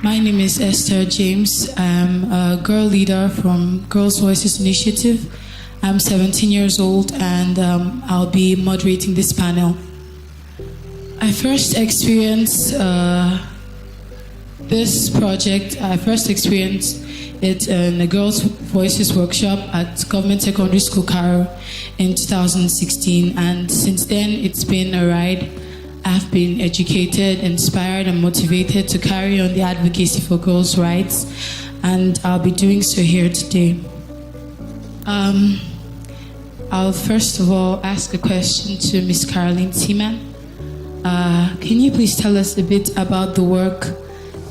My name is Esther James. I'm a girl leader from Girls Voices Initiative. I'm 17 years old and I'll be moderating this panel. I first experienced this project, it in a Girls Voices workshop at Government Secondary School Cairo in 2016, and since then it's been a ride. I've been educated, inspired, and motivated to carry on the advocacy for girls' rights, and I'll be doing so here today. I'll first of all ask a question to Ms. Caroline Seaman. Can you please tell us a bit about the work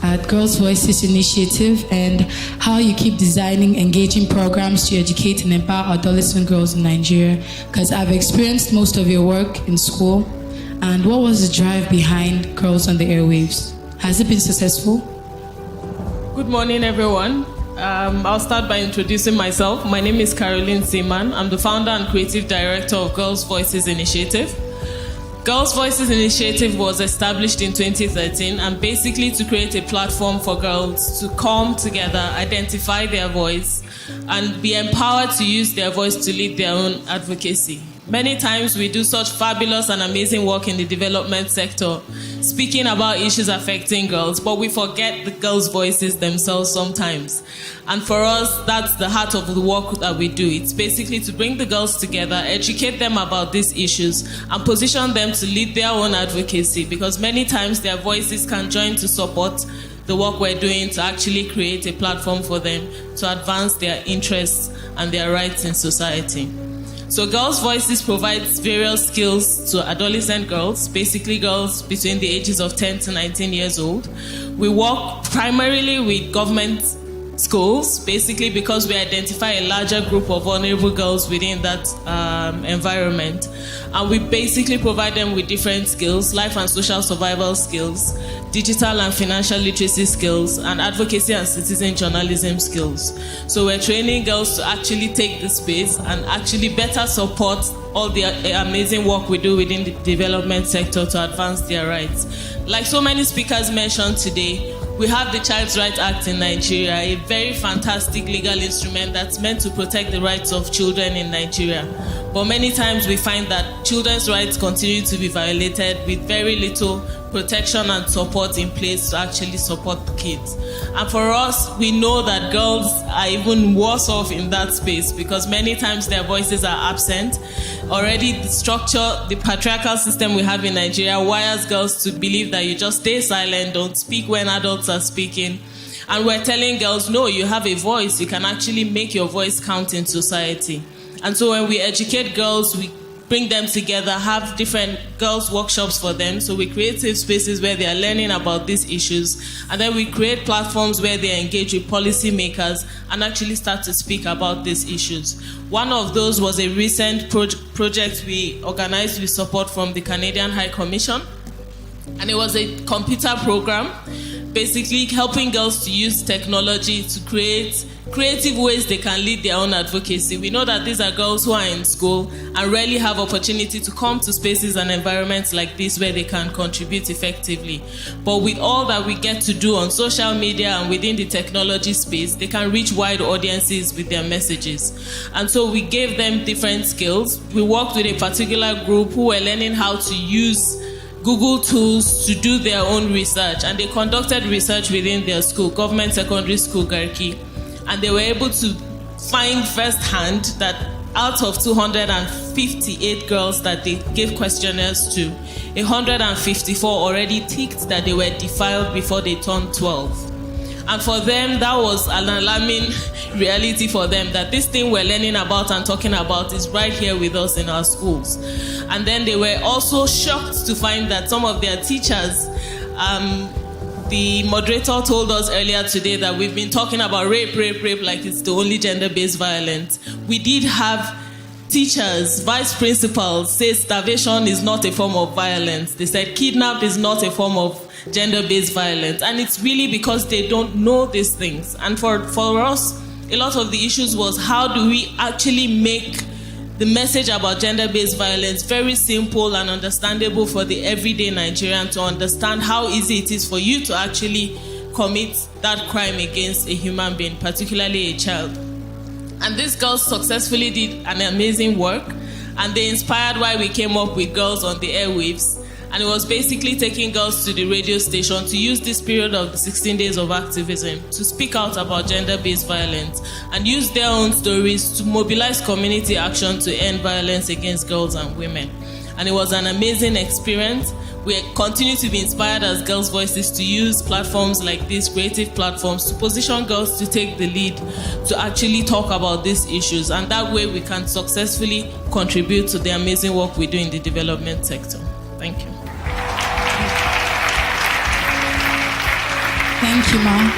at Girls Voices Initiative and how you keep designing engaging programs to educate and empower adolescent girls in Nigeria? Because I've experienced most of your work in school. And what was the drive behind Girls on the Airwaves? Has it been successful? Good morning, everyone. I'll start by introducing myself. My name is Caroline Seaman. I'm the founder and creative director of Girls Voices Initiative. Girls Voices Initiative was established in 2013 and basically to create a platform for girls to come together, identify their voice, and be empowered to use their voice to lead their own advocacy. Many times we do such fabulous and amazing work in the development sector, speaking about issues affecting girls, but we forget the girls' voices themselves sometimes. And for us, that's the heart of the work that we do. It's basically to bring the girls together, educate them about these issues, and position them to lead their own advocacy, because many times their voices can join to support the work we're doing to actually create a platform for them to advance their interests and their rights in society. So Girls Voices provides various skills to adolescent girls, basically girls between the ages of 10 to 19 years old. We work primarily with government schools, basically because we identify a larger group of vulnerable girls within that environment. And we basically provide them with different skills, life and social survival skills, digital and financial literacy skills, and advocacy and citizen journalism skills. So we're training girls to actually take the space and actually better support all the amazing work we do within the development sector to advance their rights. Like so many speakers mentioned today, we have the Child's Rights Act in Nigeria, a very fantastic legal instrument that's meant to protect the rights of children in Nigeria. But many times we find that children's rights continue to be violated with very little protection and support in place to actually support the kids. And for us, we know that girls are even worse off in that space because many times their voices are absent. Already the structure, the patriarchal system we have in Nigeria wires girls to believe that you just stay silent, don't speak when adults are speaking. And we're telling girls, no, you have a voice. You can actually make your voice count in society. And so when we educate girls, we bring them together, have different girls' workshops for them. So we create safe spaces where they are learning about these issues. And then we create platforms where they engage with policymakers and actually start to speak about these issues. One of those was a recent project we organized with support from the Canadian High Commission. And it was a computer program, basically helping girls to use technology to create creative ways they can lead their own advocacy. We know that these are girls who are in school and rarely have opportunity to come to spaces and environments like this where they can contribute effectively. But with all that we get to do on social media and within the technology space, they can reach wide audiences with their messages. And so we gave them different skills. We worked with a particular group who were learning how to use Google tools to do their own research, and they conducted research within their school, Government Secondary School Garki, and they were able to find firsthand that out of 258 girls that they gave questionnaires to, 154 already ticked that they were defiled before they turned 12. And for them, that was an alarming reality for them, that this thing we're learning about and talking about is right here with us in our schools. And then they were also shocked to find that some of their teachers, the moderator told us earlier today that we've been talking about rape like it's the only gender-based violence. We did have teachers, vice principals say starvation is not a form of violence. They said kidnap is not a form of gender-based violence. And it's really because they don't know these things. And for us, a lot of the issues was how do we actually make the message about gender-based violence very simple and understandable for the everyday Nigerian to understand how easy it is for you to actually commit that crime against a human being, particularly a child. And these girls successfully did an amazing work, and they inspired why we came up with Girls on the Airwaves. And it was basically taking girls to the radio station to use this period of the 16 days of activism to speak out about gender-based violence and use their own stories to mobilize community action to end violence against girls and women. And it was an amazing experience. We continue to be inspired as Girls' Voices to use platforms like these, creative platforms, to position girls to take the lead, to actually talk about these issues. And that way we can successfully contribute to the amazing work we do in the development sector. Thank you. Thank you, Ma.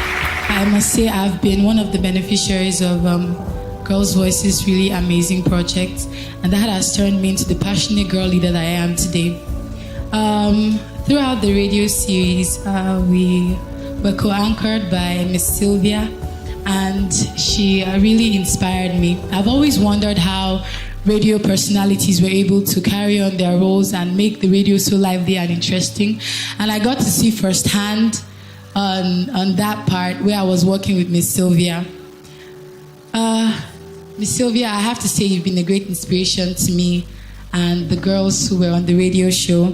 I must say I've been one of the beneficiaries of Girls' Voices' really amazing project, and that has turned me into the passionate girl leader that I am today. Throughout the radio series, we were co-anchored by Miss Sylvia, and she really inspired me. I've always wondered how radio personalities were able to carry on their roles and make the radio so lively and interesting. And I got to see firsthand on that part where I was working with Miss Sylvia. Miss Sylvia, I have to say you've been a great inspiration to me and the girls who were on the radio show.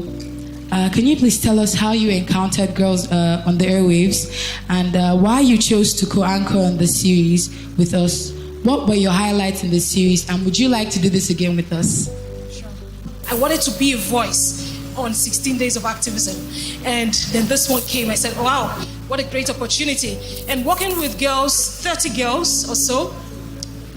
Can you please tell us how you encountered Girls on the Airwaves and why you chose to co-anchor on the series with us? What were your highlights in the series, and would you like to do this again with us? Sure. I wanted to be a voice on 16 days of activism, and then this one came. I said, wow, what a great opportunity. And working with girls, 30 girls or so,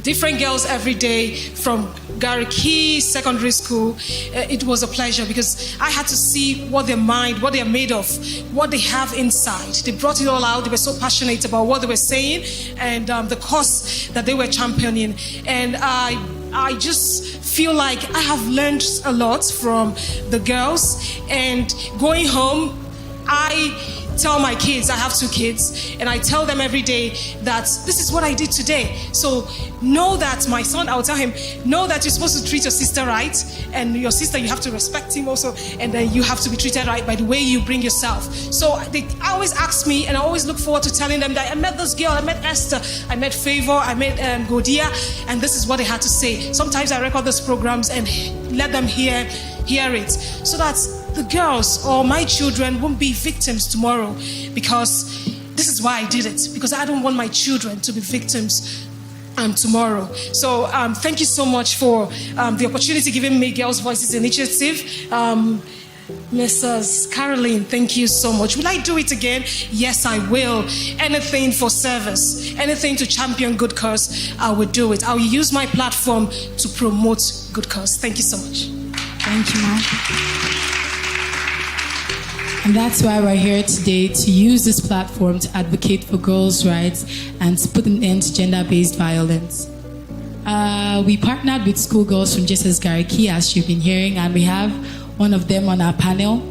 different girls every day from Gariki Secondary School, it was a pleasure because I had to see what their mind, what they are made of, what they have inside. They brought it all out. They were so passionate about what they were saying and the cause that they were championing. And I just feel like I have learned a lot from the girls. And going home, I tell my kids, I have 2 kids, and I tell them every day that this is what I did today. So know that, my son, I'll tell him, know that you're supposed to treat your sister right, and your sister, you have to respect him also, and then you have to be treated right by the way you bring yourself. So they always ask me, and I always look forward to telling them that I met this girl, I met Esther, I met Favor, I met Godia, and this is what they had to say. Sometimes I record those programs and let them hear it, so that the girls or my children won't be victims tomorrow, because this is why I did it, because I don't want my children to be victims tomorrow. So thank you so much for the opportunity given me, Girls' Voices Initiative. Mrs. Caroline, thank you so much. Will I do it again? Yes, I will. Anything for service, anything to champion good cause, I will do it. I will use my platform to promote good cause. Thank you so much. Thank you, Ma'am. And that's why we're here today, to use this platform to advocate for girls' rights and to put an end to gender-based violence. We partnered with schoolgirls from JSS Gariki, as you've been hearing, and we have one of them on our panel.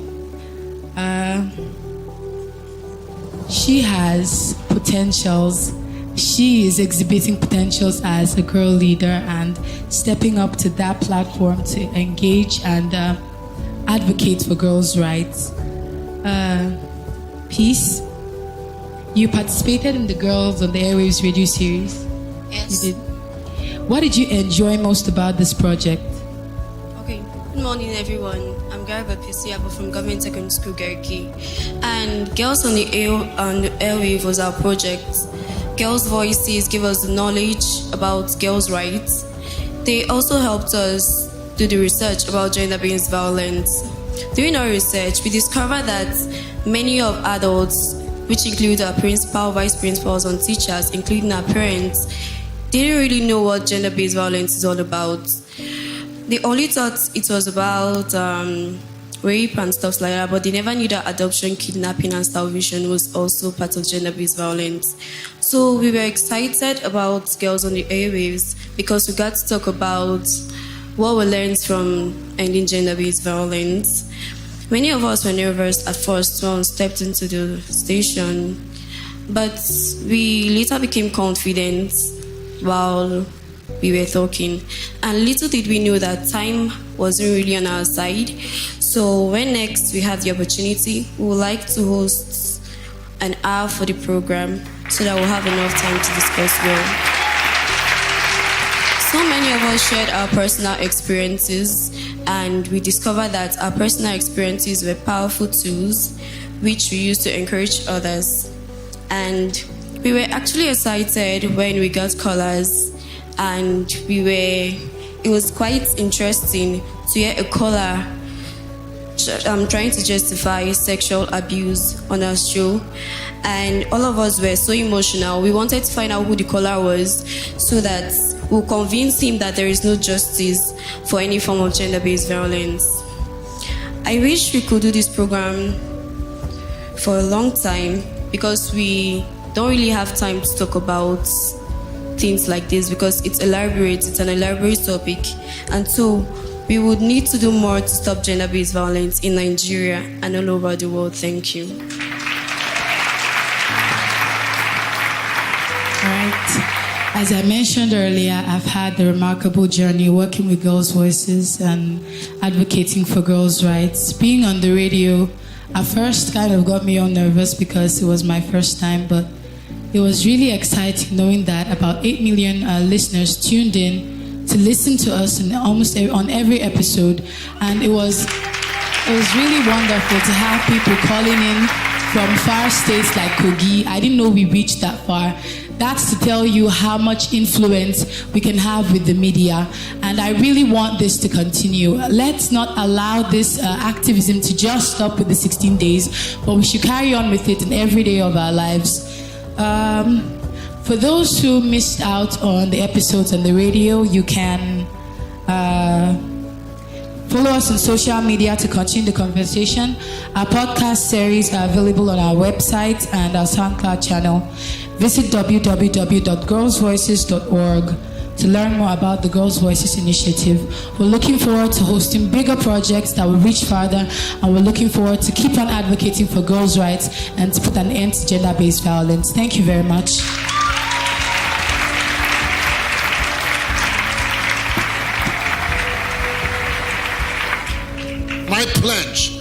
She has potentials. She is exhibiting potentials as a girl leader and stepping up to that platform to engage and advocate for girls' rights. Peace, you participated in the Girls on the Airwaves radio series. Yes. You did. What did you enjoy most about this project? Okay, good morning everyone. I'm Garba Pesiabo from Government Secondary School Gariki. And Girls on the Airwave was our project. Girls' Voices give us the knowledge about girls' rights. They also helped us do the research about gender-based violence. During our research, we discovered that many of adults, which include our principal, vice principals, and teachers, including our parents, didn't really know what gender-based violence is all about. They only thought it was about rape and stuff like that, but they never knew that adoption, kidnapping, and starvation was also part of gender-based violence. So we were excited about Girls on the Airwaves because we got to talk about what we learned from ending gender-based violence. Many of us were nervous at first when we stepped into the station, but we later became confident while we were talking. And little did we know that time wasn't really on our side. So when next we have the opportunity, we would like to host an hour for the program so that we'll have enough time to discuss well. So many of us shared our personal experiences, and we discovered that our personal experiences were powerful tools which we used to encourage others. And we were actually excited when we got callers, and it was quite interesting to hear a caller trying to justify sexual abuse on our show. And all of us were so emotional. We wanted to find out who the caller was so that we'll convince him that there is no justice for any form of gender-based violence. I wish we could do this program for a long time, because we don't really have time to talk about things like this, because it's an elaborate topic, and so we would need to do more to stop gender-based violence in Nigeria and all over the world. Thank you. All right. As I mentioned earlier, I've had the remarkable journey working with Girls' Voices and advocating for girls' rights. Being on the radio at first kind of got me all nervous because it was my first time, but it was really exciting knowing that about 8 million listeners tuned in to listen to us on every episode. And it was really wonderful to have people calling in from far states like Kogi. I didn't know we reached that far. That's to tell you how much influence we can have with the media. And I really want this to continue. Let's not allow this activism to just stop with the 16 days, but we should carry on with it in every day of our lives. For those who missed out on the episodes on the radio, you can follow us on social media to continue the conversation. Our podcast series are available on our website and our SoundCloud channel. Visit www.girlsvoices.org to learn more about the Girls' Voices initiative. We're looking forward to hosting bigger projects that will reach farther, and we're looking forward to keep on advocating for girls' rights and to put an end to gender-based violence. Thank you very much. My pledge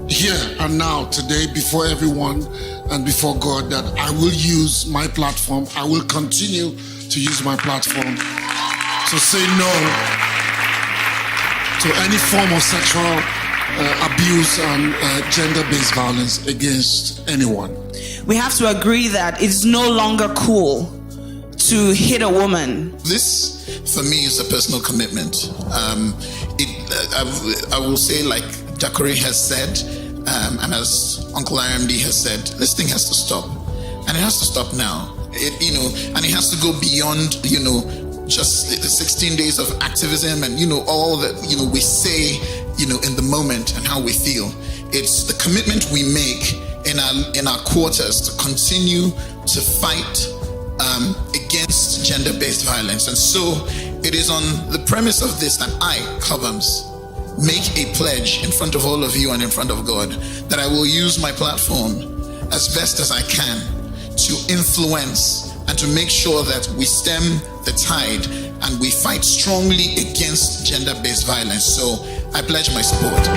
here and now today before everyone and before God, that I will use my platform, I will continue to use my platform to say no to any form of sexual abuse and gender-based violence against anyone. We have to agree that it's no longer cool to hit a woman. This, for me, is a personal commitment. I will say, like Jakore has said, and as Uncle IMD has said, this thing has to stop, and it has to stop now. And it has to go beyond, just the 16 days of activism and all that we say, in the moment and how we feel. It's the commitment we make in our quarters to continue to fight against gender-based violence. And so it is on the premise of this that I, Cobhams, make a pledge in front of all of you and in front of God that I will use my platform as best as I can to influence and to make sure that we stem the tide and we fight strongly against gender-based violence. So I pledge my support.